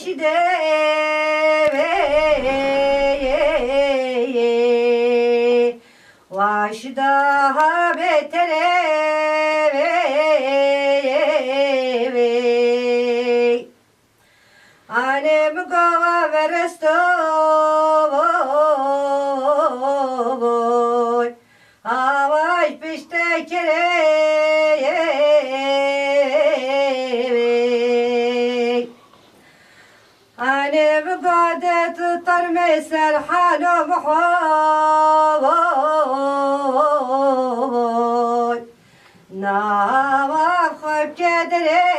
Raşide vaş daha betere Anem gava veresto Avaş pişte kere Anem gade tutar mesel halom hoy Nava khab kedere